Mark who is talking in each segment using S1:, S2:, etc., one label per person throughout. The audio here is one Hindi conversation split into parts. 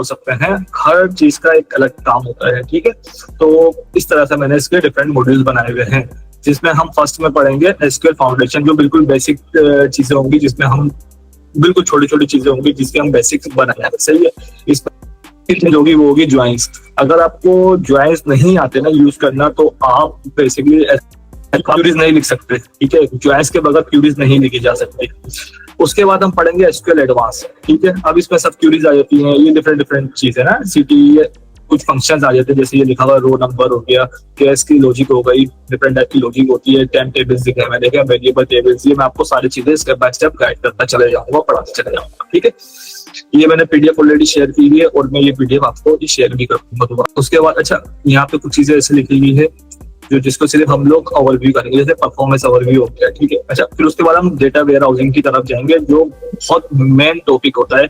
S1: हो सकते हैं, हर चीज का एक अलग काम होता है, ठीक है। तो इस तरह से मैंने इसके डिफरेंट मॉड्यूल्स बनाए हुए हैं, जिसमें हम फर्स्ट में पढ़ेंगे एसक्यूएल फाउंडेशन, जो बिल्कुल बेसिक चीजें होंगी, जिसमें हम बिल्कुल छोटी छोटी चीजें होंगी जिसके हम बेसिक्स बनाए हैं, सही है। इसमें चीज होगी वो होगी ज्वाइंस। अगर आपको ज्वाइंस नहीं आते ना यूज करना, तो आप बेसिकली क्यूरीज नहीं लिख सकते, ठीक है। ज्वाइंस के बगैर क्यूरीज नहीं लिखी जा सकती। उसके बाद हम पढ़ेंगे एसक्यूएल एडवांस, ठीक है। अब इसमें सब क्यूरीज आ जाती हैं, ये डिफरेंट डिफरेंट चीज है ना, सीटी कुछ फंक्शंस आ जाते हैं, जैसे ये लिखा हुआ रो नंबर हो गया, केस की लॉजिक हो गई, डिफरेंट टाइप की लॉजिक होती है, टाइम टेबल्स दिखे मैंने देखा, वेरिएबल टेबल्स, ये मैं आपको सारी चीजें स्टेप बाय स्टेप गाइड करता चले जाऊंगा, पढ़ाते चले जाऊंगा, ठीक है। ये मैंने पीडीएफ ऑलरेडी शेयर की है और मैं ये पीडीएफ आपको शेयर भी करूंगा दोबारा। उसके बाद अच्छा, यहाँ पे कुछ चीजें ऐसे लिखी हुई है जो जिसको सिर्फ हम लोग ओवरव्यू करेंगे, जैसे परफॉर्मेंस ओवरव्यू हो गया, ठीक है। अच्छा, फिर उसके बाद हम डेटा वेयर हाउसिंग की तरफ जाएंगे, जो बहुत मेन टॉपिक होता है,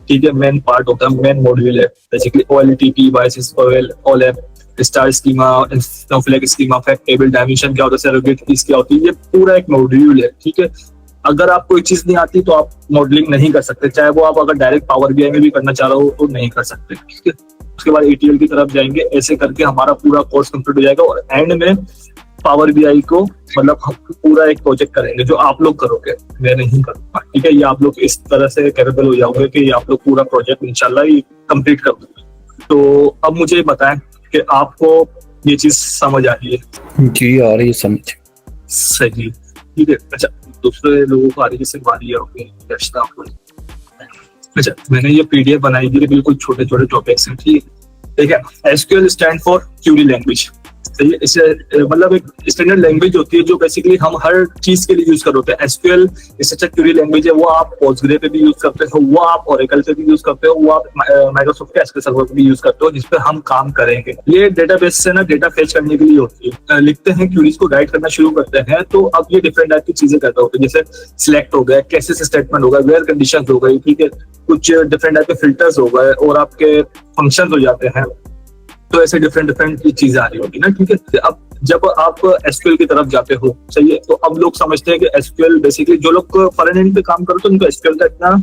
S1: ठीक है, मेन पार्ट होता है, मेन मॉड्यूल है, basically OLTP, biases, OLAP, star schema, Snowflake schema, fact table, dimension क्या होता है, सरोगेट कीज क्या होती है, ये पूरा एक मॉड्यूल है, ठीक है। अगर आप कोई चीज नहीं आती तो आप मॉडलिंग नहीं कर सकते, चाहे वो आप अगर डायरेक्ट पावर बीआई में भी करना चाह रहे हो तो नहीं कर सकते, ठीक है। उसके बाद ETL की तरफ जाएंगे, ऐसे करके हमारा पूरा कोर्स कंप्लीट हो जाएगा और एंड में पावर बीआई को मतलब हम पूरा एक प्रोजेक्ट करेंगे जो आप लोग करोगे, मैं नहीं करूंगा, ठीक है। ये आप लोग इस तरह से कैपेबल हो जाओगे कि आप लोग पूरा प्रोजेक्ट इंशाल्लाह ये कंप्लीट कर दोगे। तो अब मुझे बताएं कि आपको ये चीज समझ आ रही है?
S2: जी आ रही है समझ।
S1: सही, ठीक है। अच्छा, दूसरे लोगों को आ रही है, जैसे मारिया हो गई, रचना हो गई। अच्छा, मैंने ये पीडीएफ बनाई थी, बिल्कुल छोटे छोटे टॉपिक्स हैं, ठीक है। SQL stand for Curie language, सही है। इसे मतलब एक स्टैंडर्ड लैंग्वेज होती है जो बेसिकली हम हर चीज के लिए यूज कर होते हैं। एसक्यूएल इससे क्यूरी लैंग्वेज है, वो आप पोस्टग्रे पे भी यूज करते हो, वो आप ओरेकल पे भी यूज करते हो, वो आप माइक्रोसॉफ्ट के एसक्यूएल सर्वर पे भी यूज करते हो, जिसपे हम काम करेंगे। ये डेटाबेस से ना डेटा फेच करने के लिए होती है। लिखते हैं, क्यूरीज को गाइड करना शुरू करते हैं, तो अब ये डिफरेंट टाइप की चीजें करता होता है, जैसे सिलेक्ट हो गया, केसेस स्टेटमेंट होगा, वेयर कंडीशन हो गई, ठीक है, कुछ डिफरेंट टाइप के फिल्टर्स हो गए और आपके फंक्शन हो जाते हैं। तो ऐसे डिफरेंट डिफरेंट चीजें आ रही होगी ना, ठीक है। अब जब आप एसक्यूएल की तरफ जाते हो, सही है, तो अब लोग समझते हैं कि एसक्यूएल बेसिकली जो लोग फ्रंट एंड पे काम करते हैं उनको एसक्यूएल का इतना